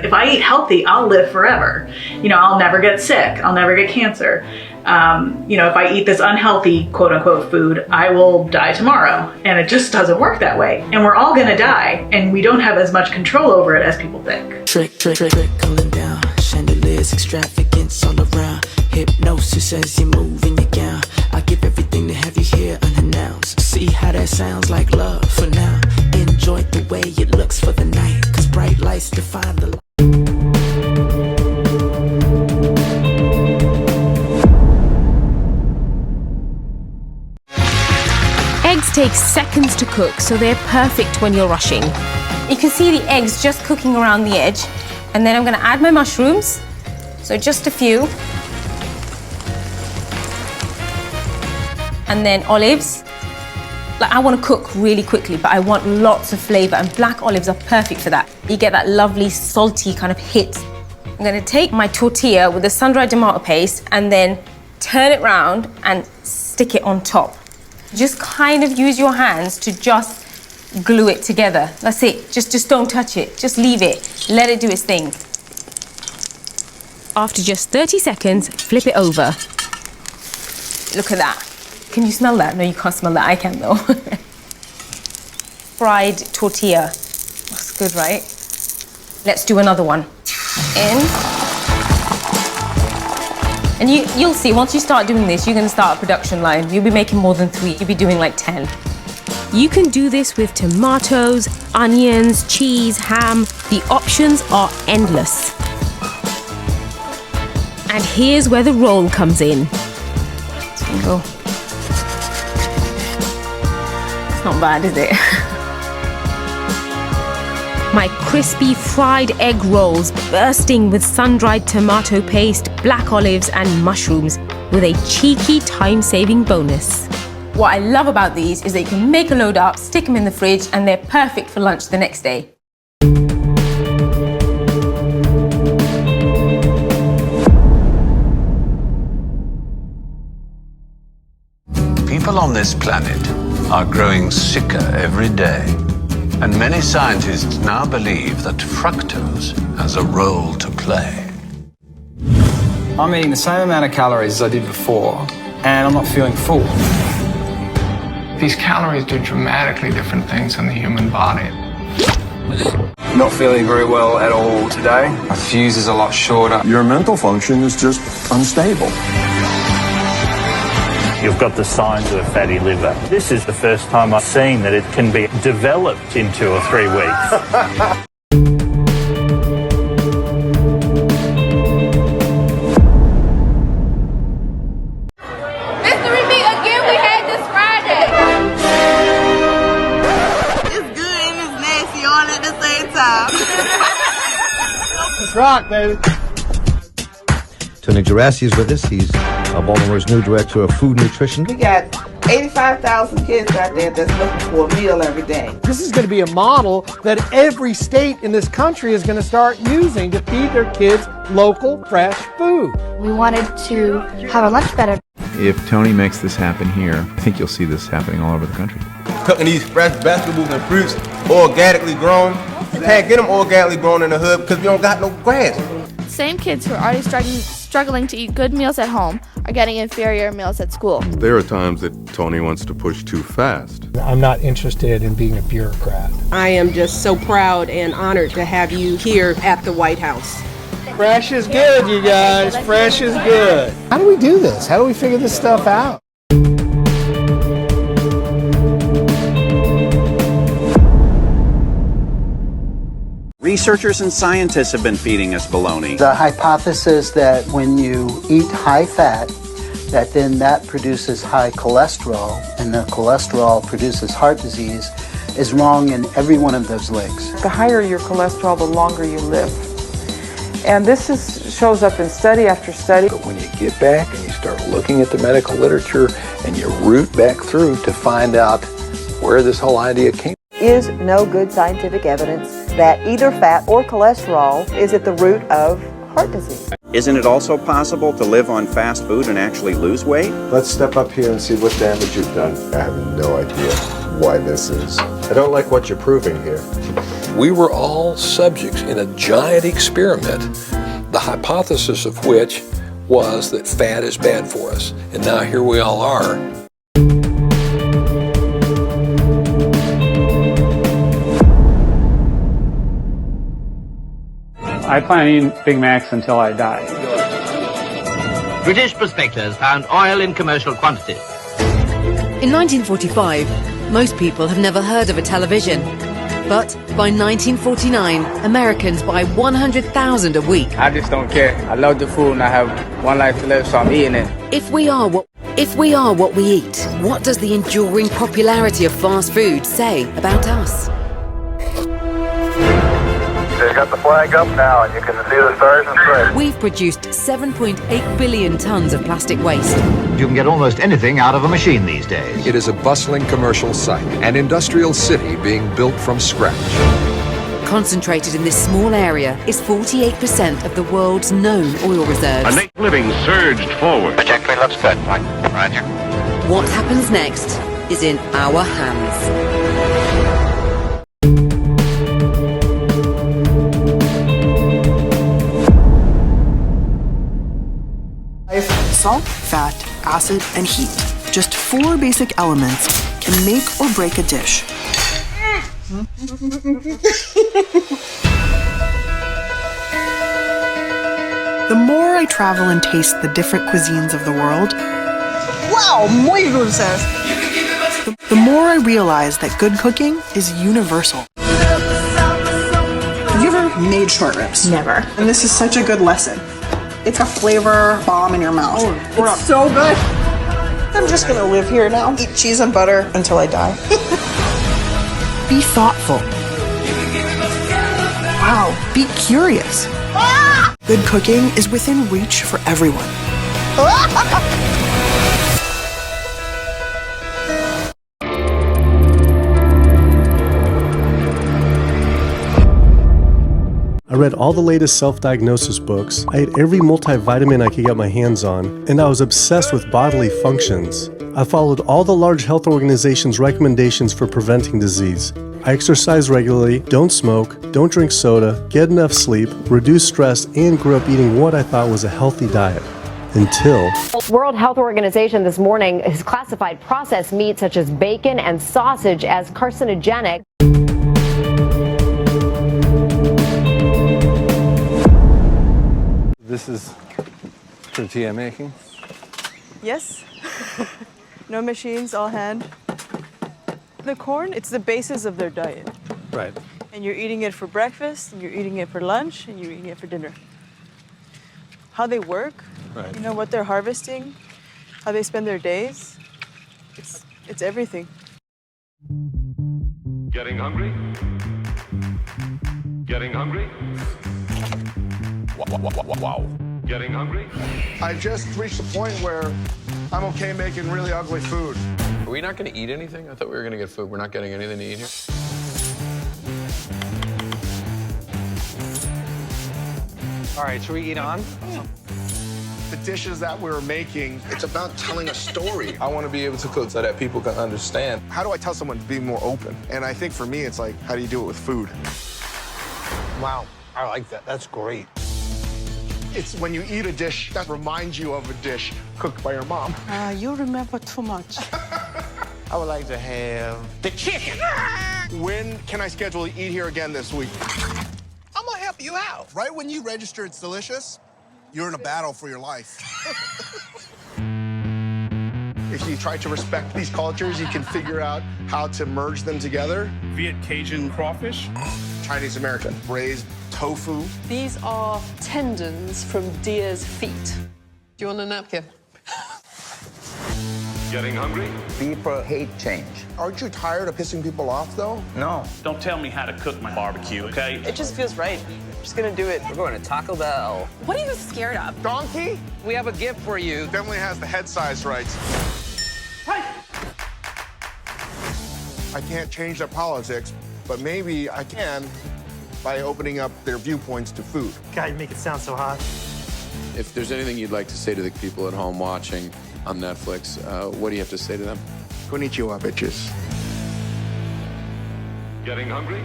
If I eat healthy, I'll live forever. I'll never get sick. I'll never get cancer. If I eat this unhealthy, quote unquote, food, I will die tomorrow. And it just doesn't work that way. And we're all gonna die, and we don't have as much control over it as people think. Trickling down, chandeliers, extravagance all around. Hypnosis as you move in your gown. I give everything to have you here unannounced. See how that sounds like love for now. Enjoy the way it looks for the night, 'cause bright lights define the light. Eggs take seconds to cook, so they're perfect when you're rushing. You can see the eggs just cooking around the edge, and then I'm going to add my mushrooms, so just a few. And then olives. I want to cook really quickly, but I want lots of flavor, and black olives are perfect for that. You get that lovely salty kind of hit. I'm going to take my tortilla with the sun-dried tomato paste and then turn it round and stick it on top. Just kind of use your hands to just glue it together. That's it. Just don't touch it. Just leave it. Let it do its thing. After just 30 seconds, flip it over. Look at that. Can you smell that? No, you can't smell that. I can though. Fried tortilla. Looks good, right? Let's do another one. In. And you'll see, once you start doing this, you're going to start a production line. You'll be making more than 3. You'll be doing like 10. You can do this with tomatoes, onions, cheese, ham. The options are endless. And here's where the roll comes in. So we go. It's not bad, is it? My crispy fried egg rolls bursting with sun-dried tomato paste, black olives and mushrooms with a cheeky time-saving bonus. What I love about these is that you can make a load up, stick them in the fridge, and they're perfect for lunch the next day. People on this planet are growing sicker every day. And many scientists now believe that fructose has a role to play. I'm eating the same amount of calories as I did before, and I'm not feeling full. These calories do dramatically different things in the human body. Not feeling very well at all today. My fuse is a lot shorter. Your mental function is just unstable. You've got the signs of a fatty liver. This is the first time I've seen that it can be developed in 2 or 3 weeks. Mystery meat again, we had this Friday. It's good and it's nasty all at the same time. Let's rock, baby. Tony Gerassi is with us. He's Baltimore's new director of food nutrition. We got 85,000 kids out there that's looking for a meal every day. This is going to be a model that every state in this country is going to start using to feed their kids local, fresh food. We wanted to have our lunch better. If Tony makes this happen here, I think you'll see this happening all over the country. Cooking these fresh vegetables and fruits organically grown. You can't get them organically grown in the hood because we don't got no grass. Same kids who are already struggling to eat good meals at home are getting inferior meals at school. There are times that Tony wants to push too fast. I'm not interested in being a bureaucrat. I am just so proud and honored to have you here at the White House. Fresh is good, you guys. Fresh is good. How do we do this? How do we figure this stuff out? Researchers and scientists have been feeding us baloney. The hypothesis that when you eat high fat, that produces high cholesterol, and the cholesterol produces heart disease, is wrong in every one of those links. The higher your cholesterol, the longer you live. And this shows up in study after study. But when you get back and you start looking at the medical literature and you root back through to find out where this whole idea came from. Is no good scientific evidence that either fat or cholesterol is at the root of heart disease. Isn't it also possible to live on fast food and actually lose weight? Let's step up here and see what damage you've done. I have no idea why this is. I don't like what you're proving here. We were all subjects in a giant experiment, the hypothesis of which was that fat is bad for us. And now here we all are. I plan on eating Big Macs until I die. British prospectors found oil in commercial quantities. In 1945, most people have never heard of a television. But by 1949, Americans buy 100,000 a week. I just don't care. I love the food and I have one life to live, so I'm eating it. If we are what we eat, what does the enduring popularity of fast food say about us? They've got the flag up now and you can see the stars and stripes. We've produced 7.8 billion tons of plastic waste. You can get almost anything out of a machine these days. It is a bustling commercial site, an industrial city being built from scratch. Concentrated in this small area is 48% of the world's known oil reserves. A naked living surged forward. Trajectory looks good, Mike. Roger. What happens next is in our hands. Salt, fat, acid, and heat. Just 4 basic elements can make or break a dish. The more I travel and taste the different cuisines of the world, wow, muy dulces. The more I realize that good cooking is universal. Have you ever made short ribs? Never. And this is such a good lesson. It's a flavor bomb in your mouth. Oh, it's so good. I'm just gonna live here now, eat cheese and butter until I die. Be thoughtful. Wow, be curious. Good cooking is within reach for everyone. I read all the latest self-diagnosis books, I ate every multivitamin I could get my hands on, and I was obsessed with bodily functions. I followed all the large health organizations' recommendations for preventing disease. I exercise regularly, don't smoke, don't drink soda, get enough sleep, reduce stress, and grew up eating what I thought was a healthy diet. Until World Health Organization this morning has classified processed meat such as bacon and sausage as carcinogenic. This is tortilla making? Yes. No machines, all hand. The corn, it's the basis of their diet. Right. And you're eating it for breakfast, and you're eating it for lunch, and you're eating it for dinner. How they work, right. You know, what they're harvesting, how they spend their days, it's everything. Getting hungry? Getting hungry? Wow. Getting hungry? I just reached a point where I'm okay making really ugly food. Are we not going to eat anything? I thought we were going to get food. We're not getting anything to eat here. All right, should we eat on? The dishes that we're making, it's about telling a story. I want to be able to cook so that people can understand. How do I tell someone to be more open? And I think for me, it's like, how do you do it with food? Wow, I like that. That's great. It's when you eat a dish that reminds you of a dish cooked by your mom. You remember too much. I would like to have the chicken. When can I schedule to eat here again this week? I'm gonna help you out. Right when you register It's Delicious, you're in a battle for your life. If you try to respect these cultures, you can figure out how to merge them together. Viet Cajun crawfish. Chinese American, braised tofu. These are tendons from deer's feet. Do you want a napkin? Getting hungry? People hate change. Aren't you tired of pissing people off, though? No. Don't tell me how to cook my barbecue, okay? It just feels right. I'm just gonna do it. We're going to Taco Bell. What are you scared of? Donkey? We have a gift for you. Definitely has the head size right. I can't change their politics, but maybe I can by opening up their viewpoints to food. God, you make it sound so hot. If there's anything you'd like to say to the people at home watching on Netflix, what do you have to say to them? Konnichiwa, bitches. Getting hungry?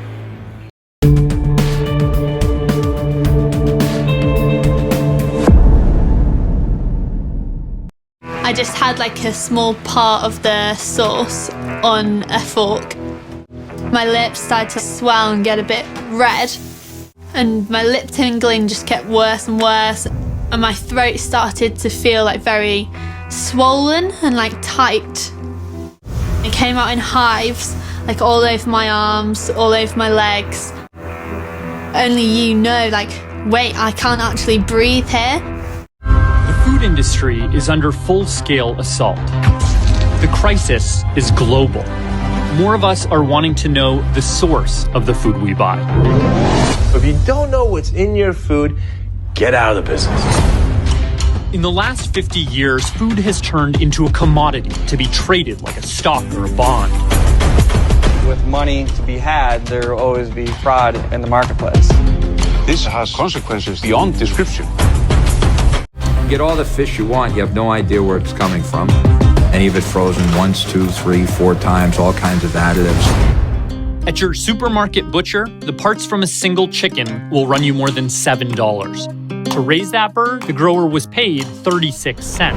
I just had like a small part of the sauce on a fork. My lips started to swell and get a bit red, and my lip tingling just kept worse and worse, and my throat started to feel like very swollen and like tight. It came out in hives, like all over my arms, all over my legs. Only you know, like, wait, I can't actually breathe here. The food industry is under full-scale assault. The crisis is global. More of us are wanting to know the source of the food we buy. If you don't know what's in your food, get out of the business. In the last 50 years, food has turned into a commodity to be traded like a stock or a bond. With money to be had, there will always be fraud in the marketplace. This has consequences beyond description. Get all the fish you want, you have no idea where it's coming from. Any of it frozen once, 2, 3, 4 times, all kinds of additives. At your supermarket butcher, the parts from a single chicken will run you more than $7. To raise that bird, the grower was paid 36 cents.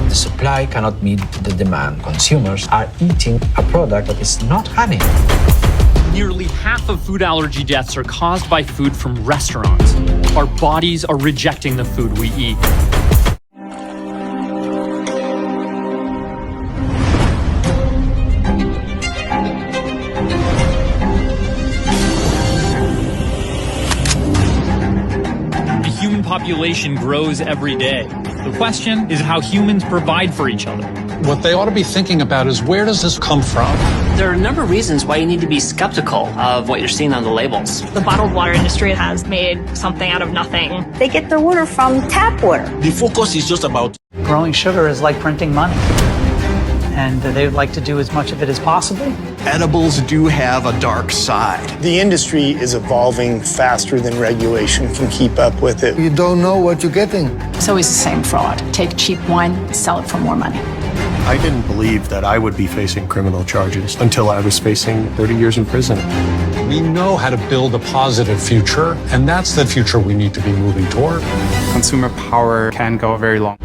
The supply cannot meet the demand. Consumers are eating a product that is not honey. Nearly half of food allergy deaths are caused by food from restaurants. Our bodies are rejecting the food we eat. The human population grows every day. The question is how humans provide for each other. What they ought to be thinking about is, where does this come from? There are a number of reasons why you need to be skeptical of what you're seeing on the labels. The bottled water industry has made something out of nothing. They get their water from tap water. The focus is just about growing sugar is like printing money, and they would like to do as much of it as possible. Edibles do have a dark side. The industry is evolving faster than regulation can keep up with it. You don't know what you're getting. It's always the same fraud. Take cheap wine, sell it for more money. I didn't believe that I would be facing criminal charges until I was facing 30 years in prison. We know how to build a positive future, and that's the future we need to be moving toward. Consumer power can go very long.